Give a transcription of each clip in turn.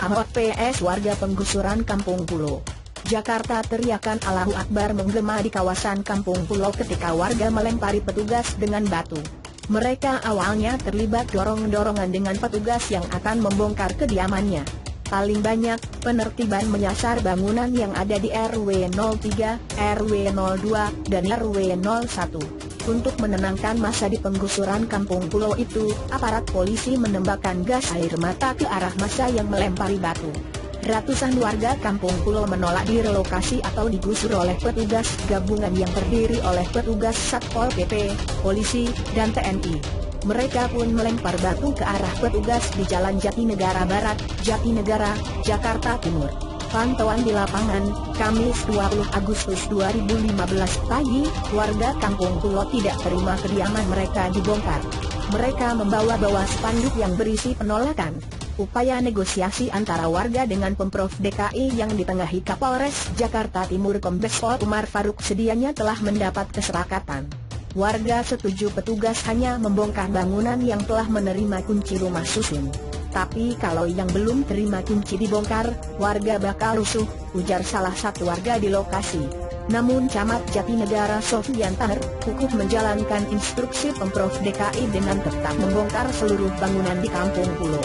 Hot PS warga penggusuran Kampung Pulo Jakarta. Teriakan Allahu Akbar menggema di kawasan Kampung Pulo ketika warga melempari petugas dengan batu. Mereka awalnya terlibat dorong-dorongan dengan petugas yang akan membongkar kediamannya. Paling banyak, penertiban menyasar bangunan yang ada di RW 03, RW 02, dan RW 01. Untuk menenangkan massa di penggusuran Kampung Pulo itu, aparat polisi menembakkan gas air mata ke arah massa yang melempari batu. Ratusan warga Kampung Pulo menolak direlokasi atau digusur oleh petugas gabungan yang terdiri oleh petugas Satpol PP, polisi, dan TNI. Mereka pun melempar batu ke arah petugas di Jalan Jatinegara Barat, Jatinegara, Jakarta Timur. Pantauan di lapangan, Kamis 20 Agustus 2015 pagi, warga Kampung Pulo tidak terima kediaman mereka dibongkar. Mereka membawa-bawa spanduk yang berisi penolakan. Upaya negosiasi antara warga dengan Pemprov DKI yang ditengahi Kapolres Jakarta Timur Kombes Pol Umar Faruk sedianya telah mendapat kesepakatan. Warga setuju petugas hanya membongkar bangunan yang telah menerima kunci rumah susun. Tapi kalau yang belum terima kunci dibongkar, warga bakal rusuh, ujar salah satu warga di lokasi. Namun Camat Jatinegara Sofian Tahir kukuh menjalankan instruksi Pemprov DKI dengan tetap membongkar seluruh bangunan di Kampung Pulo.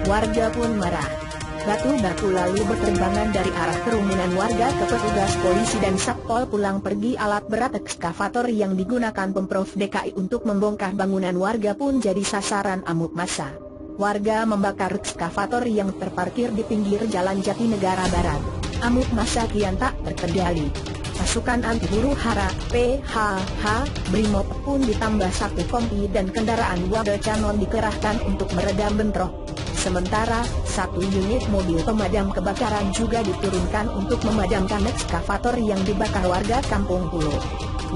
Warga pun marah. Batu-batu lalu berterbangan dari arah kerumunan warga ke petugas polisi dan Satpol pulang pergi. Alat berat ekskavator yang digunakan Pemprov DKI untuk membongkar bangunan warga pun jadi sasaran amuk massa. Warga membakar ekskavator yang terparkir di pinggir Jalan Jatinegara Barat. Amuk massa kian tak terkendali. Pasukan anti huru-hara PHH Brimob pun ditambah satu kompi dan kendaraan wader canon dikerahkan untuk meredam bentrok. Sementara, satu unit mobil pemadam kebakaran juga diturunkan untuk memadamkan ekskavator yang dibakar warga Kampung Pulo.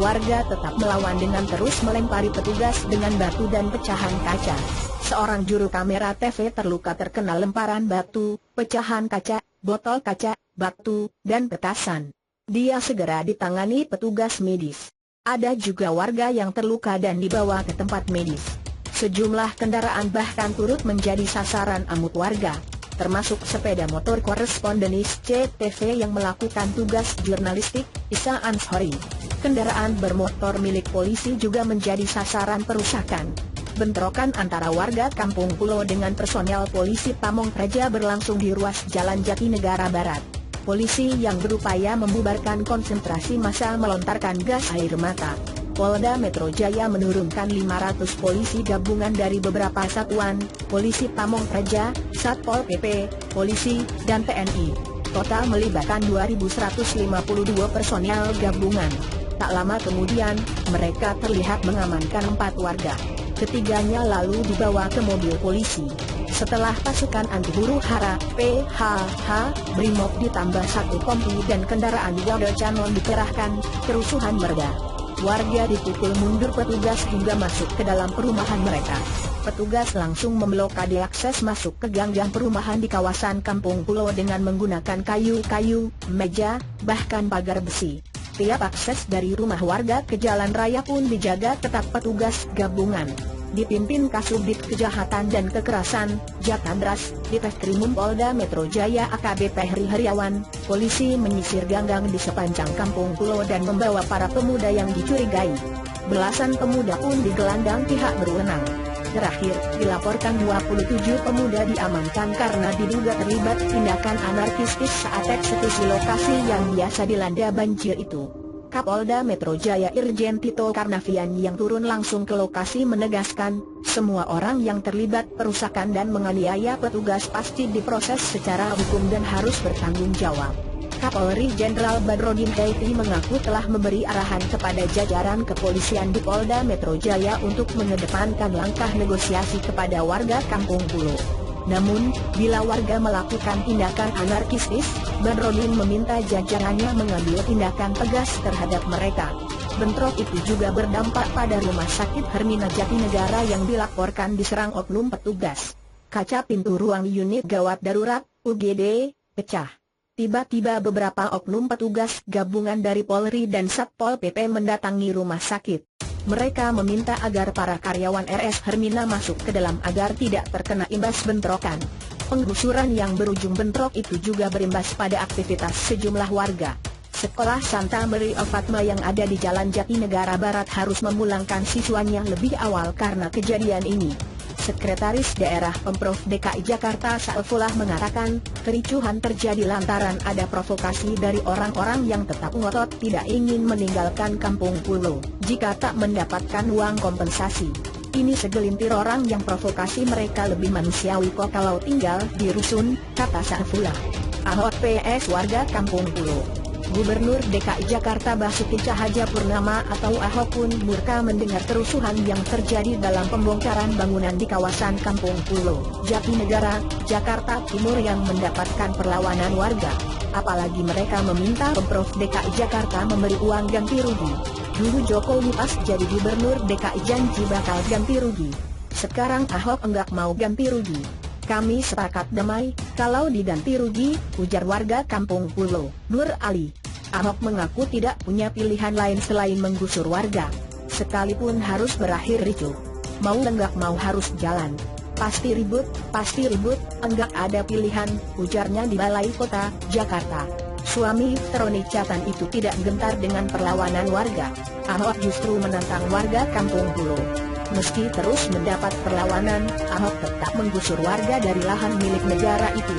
Warga tetap melawan dengan terus melempari petugas dengan batu dan pecahan kaca. Seorang juru kamera TV terluka terkena lemparan batu, pecahan kaca, botol kaca, batu, dan petasan. Dia segera ditangani petugas medis. Ada juga warga yang terluka dan dibawa ke tempat medis. Sejumlah kendaraan bahkan turut menjadi sasaran amuk warga, termasuk sepeda motor korespondenis CTV yang melakukan tugas jurnalistik, Isa Anshori. Kendaraan bermotor milik polisi juga menjadi sasaran perusakan. Bentrokan antara warga Kampung Pulo dengan personel polisi Pamong Praja berlangsung di ruas Jalan Jatinegara Barat. Polisi yang berupaya membubarkan konsentrasi massa melontarkan gas air mata. Polda Metro Jaya menurunkan 500 polisi gabungan dari beberapa satuan, polisi Pamong Praja, Satpol PP, polisi, dan TNI. Total melibatkan 2.152 personel gabungan. Tak lama kemudian, mereka terlihat mengamankan 4 warga. Ketiganya lalu dibawa ke mobil polisi. Setelah pasukan anti huru-hara PHH Brimob ditambah satu kompi dan kendaraan wader canon dikerahkan, kerusuhan mereda. Warga dipukul mundur petugas hingga masuk ke dalam perumahan mereka. Petugas langsung memblokade akses masuk ke gang-gang perumahan di kawasan Kampung Pulo dengan menggunakan kayu-kayu, meja, bahkan pagar besi. Tiap akses dari rumah warga ke jalan raya pun dijaga ketat petugas gabungan. Dipimpin Kasubdit Kejahatan dan Kekerasan, Jakadras, Ditreskrimum Polda Metro Jaya AKBP Heri Heriawan, polisi menyisir gang-gang di sepanjang Kampung Pulo dan membawa para pemuda yang dicurigai. Belasan pemuda pun digelandang pihak berwenang. Terakhir, dilaporkan 27 pemuda diamankan karena diduga terlibat tindakan anarkistis saat eksekusi lokasi yang biasa dilanda banjir itu. Kapolda Metro Jaya Irjen Tito Karnavian yang turun langsung ke lokasi menegaskan, semua orang yang terlibat perusakan dan menganiaya petugas pasti diproses secara hukum dan harus bertanggung jawab. Kapolri Jenderal Badrodin Haiti mengaku telah memberi arahan kepada jajaran kepolisian di Polda Metro Jaya untuk mengedepankan langkah negosiasi kepada warga Kampung Pulo. Namun, bila warga melakukan tindakan anarkistis, Badrodin meminta jajarannya mengambil tindakan tegas terhadap mereka. Bentrok itu juga berdampak pada rumah sakit Hermina Jatinegara yang dilaporkan diserang oknum petugas. Kaca pintu ruang unit gawat darurat, UGD, pecah. Tiba-tiba beberapa oknum petugas gabungan dari Polri dan Satpol PP mendatangi rumah sakit. Mereka meminta agar para karyawan RS Hermina masuk ke dalam agar tidak terkena imbas bentrokan. Penggusuran yang berujung bentrok itu juga berimbas pada aktivitas sejumlah warga. Sekolah Santa Maria Fatma yang ada di Jalan Jatinegara Barat harus memulangkan siswanya lebih awal karena kejadian ini. Sekretaris Daerah Pemprov DKI Jakarta Saifullah mengatakan, kericuhan terjadi lantaran ada provokasi dari orang-orang yang tetap ngotot tidak ingin meninggalkan Kampung Pulo jika tak mendapatkan uang kompensasi. Ini segelintir orang yang provokasi mereka lebih manusiawi kok kalau tinggal di rusun, kata Saifullah. Ahok PS warga Kampung Pulo. Gubernur DKI Jakarta Basuki Cahayapurnama atau Ahok pun murka mendengar kerusuhan yang terjadi dalam pembongkaran bangunan di kawasan Kampung Pulo, Jatinegara, Jakarta Timur yang mendapatkan perlawanan warga. Apalagi mereka meminta Pemprov DKI Jakarta memberi uang ganti rugi. Dulu Jokowi pas jadi gubernur DKI janji bakal ganti rugi. Sekarang Ahok enggak mau ganti rugi. Kami sepakat damai, kalau diganti rugi, ujar warga Kampung Pulo, Nur Ali. Ahok mengaku tidak punya pilihan lain selain menggusur warga. Sekalipun harus berakhir ricuh. Mau enggak mau harus jalan. Pasti ribut, enggak ada pilihan, ujarnya di Balai Kota, Jakarta. Suami Troni Catan itu tidak gentar dengan perlawanan warga. Ahok justru menantang warga Kampung Pulo. Meski terus mendapat perlawanan, Ahok tetap menggusur warga dari lahan milik negara itu.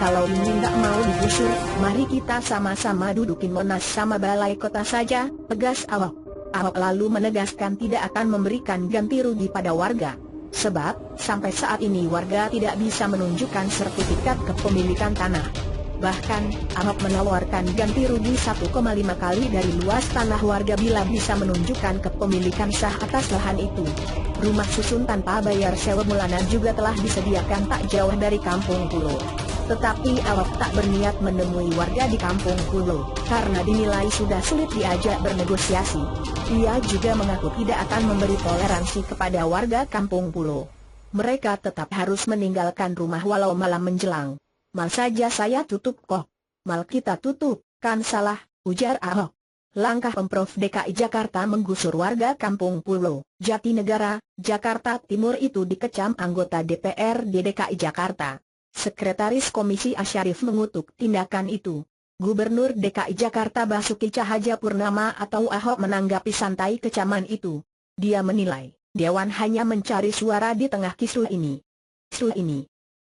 Kalau ini nggak mau digusur, mari kita sama-sama dudukin Monas sama Balai Kota saja, tegas Ahok. Ahok lalu menegaskan tidak akan memberikan ganti rugi pada warga. Sebab, sampai saat ini warga tidak bisa menunjukkan sertifikat kepemilikan tanah. Bahkan, Ahok menawarkan ganti rugi 1,5 kali dari luas tanah warga bila bisa menunjukkan kepemilikan sah atas lahan itu. Rumah susun tanpa bayar sewa bulanan juga telah disediakan tak jauh dari Kampung Pulo. Tetapi Ahok tak berniat menemui warga di Kampung Pulo, karena dinilai sudah sulit diajak bernegosiasi. Ia juga mengaku tidak akan memberi toleransi kepada warga Kampung Pulo. Mereka tetap harus meninggalkan rumah walau malam menjelang. Mal saja saya tutup kok. Mal kita tutup, kan salah, ujar Ahok. Langkah Pemprov DKI Jakarta menggusur warga Kampung Pulo, Jatinegara, Jakarta Timur itu dikecam anggota DPR di DKI Jakarta. Sekretaris Komisi Asyarif mengutuk tindakan itu. Gubernur DKI Jakarta Basuki Cahayapurnama atau Ahok menanggapi santai kecaman itu. Dia menilai, Dewan hanya mencari suara di tengah kisruh ini. Kisruh ini